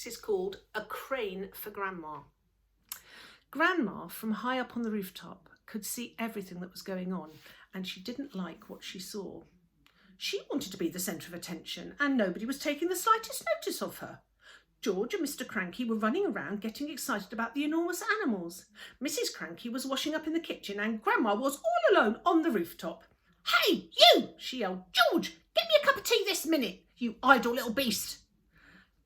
This is called A Crane for Grandma. Grandma, from high up on the rooftop, could see everything that was going on, and she didn't like what she saw. She wanted to be the centre of attention, and nobody was taking the slightest notice of her. George and Mr. Cranky were running around getting excited about the enormous animals. Mrs. Cranky was washing up in the kitchen, and Grandma was all alone on the rooftop. "Hey, you!" she yelled. "George, get me a cup of tea this minute, you idle little beast."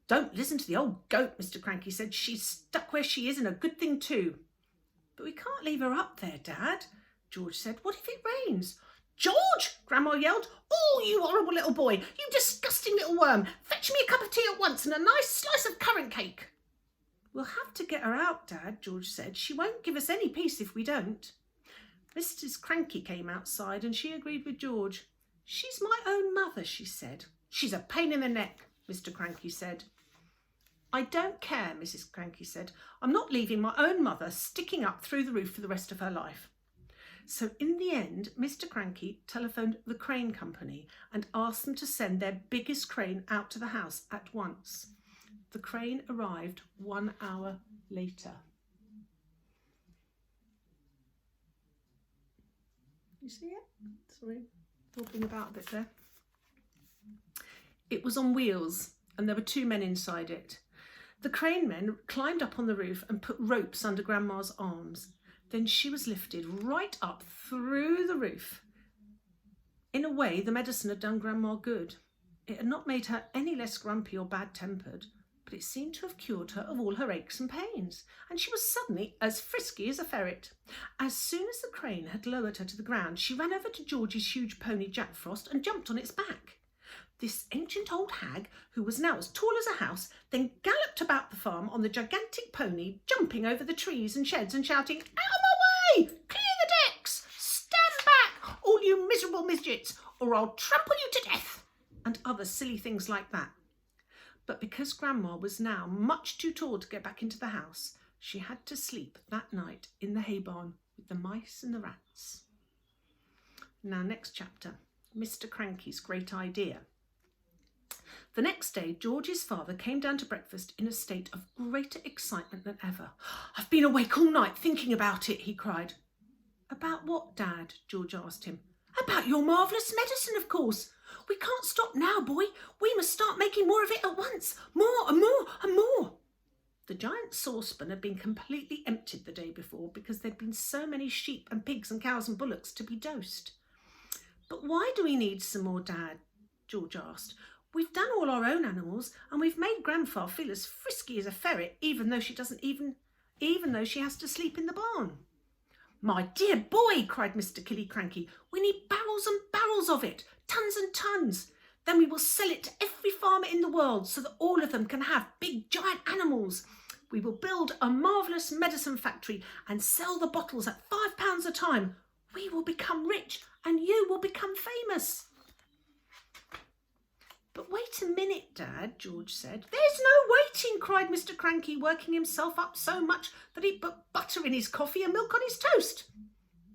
"Don't listen to the old goat," Mr. Cranky said. "She's stuck where she is, and a good thing too." "But we can't leave her up there, Dad," George said. "What if it rains?" "George!" Grandma yelled. "Oh, you horrible little boy, you disgusting little worm. Fetch me a cup of tea at once and a nice slice of currant cake." "We'll have to get her out, Dad," George said. "She won't give us any peace if we don't." Mrs. Cranky came outside and she agreed with George. "She's my own mother," she said. "She's a pain in the neck," Mr. Cranky said. "I don't care," Mrs. Cranky said. "I'm not leaving my own mother sticking up through the roof for the rest of her life." So in the end, Mr. Cranky telephoned the crane company and asked them to send their biggest crane out to the house at once. The crane arrived 1 hour later. You see it? Sorry, talking about a bit there. It was on wheels and there were 2 men inside it. The crane men climbed up on the roof and put ropes under Grandma's arms. Then she was lifted right up through the roof. In a way, the medicine had done Grandma good. It had not made her any less grumpy or bad-tempered, but it seemed to have cured her of all her aches and pains, and she was suddenly as frisky as a ferret. As soon as the crane had lowered her to the ground, she ran over to George's huge pony Jack Frost and jumped on its back. This ancient old hag, who was now as tall as a house, then galloped about the farm on the gigantic pony, jumping over the trees and sheds and shouting, "Out of my way! Clear the decks! Stand back, all you miserable midgets, or I'll trample you to death!" and other silly things like that. But because Grandma was now much too tall to get back into the house, she had to sleep that night in the hay barn with the mice and the rats. Now, next chapter, Mr. Cranky's great idea. The next day, George's father came down to breakfast in a state of greater excitement than ever. "I've been awake all night thinking about it," he cried. "About what, Dad?" George asked him. "About your marvellous medicine, of course. We can't stop now, boy. We must start making more of it at once. More and more and more." The giant saucepan had been completely emptied the day before because there'd been so many sheep and pigs and cows and bullocks to be dosed. "But why do we need some more, Dad?" George asked. "We've done all our own animals, and we've made Grandpa feel as frisky as a ferret, even though she has to sleep in the barn." "My dear boy," cried Mr. Cranky, "we need barrels and barrels of it, tons and tons. Then we will sell it to every farmer in the world so that all of them can have big giant animals. We will build a marvellous medicine factory and sell the bottles at £5 a time. We will become rich and you will become famous." "But wait a minute, Dad," George said. "There's no waiting," cried Mr. Cranky, working himself up so much that he put butter in his coffee and milk on his toast.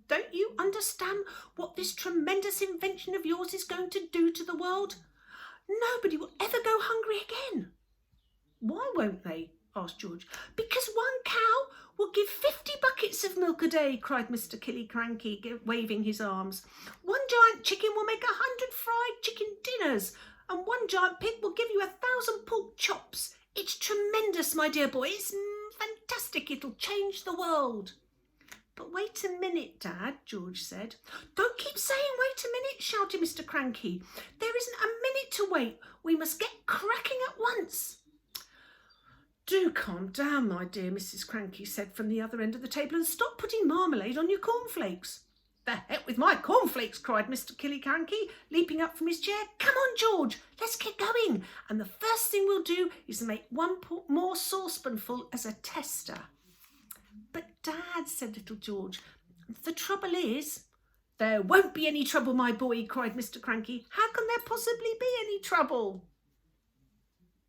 "Don't you understand what this tremendous invention of yours is going to do to the world? Nobody will ever go hungry again." "Why won't they?" asked George. "Because 1 cow will give 50 buckets of milk a day," cried Mr. Cranky, waving his arms. "1 giant chicken will make 100 fried chicken dinners, and 1 giant pig will give you 1,000 pork chops. It's tremendous, my dear boy. It's fantastic. It'll change the world." "But wait a minute, Dad," George said. "Don't keep saying wait a minute," shouted Mr. Cranky. "There isn't a minute to wait. We must get cracking at once." "Do calm down, my dear," Mrs. Cranky said from the other end of the table, "and stop putting marmalade on your cornflakes." "The heck with my cornflakes," cried Mr. Cranky, leaping up from his chair. "Come on, George, let's get going. And the first thing we'll do is make 1 more saucepanful as a tester." "But Dad," said little George, "the trouble is—" "There won't be any trouble, my boy," cried Mr. Cranky. "How can there possibly be any trouble?"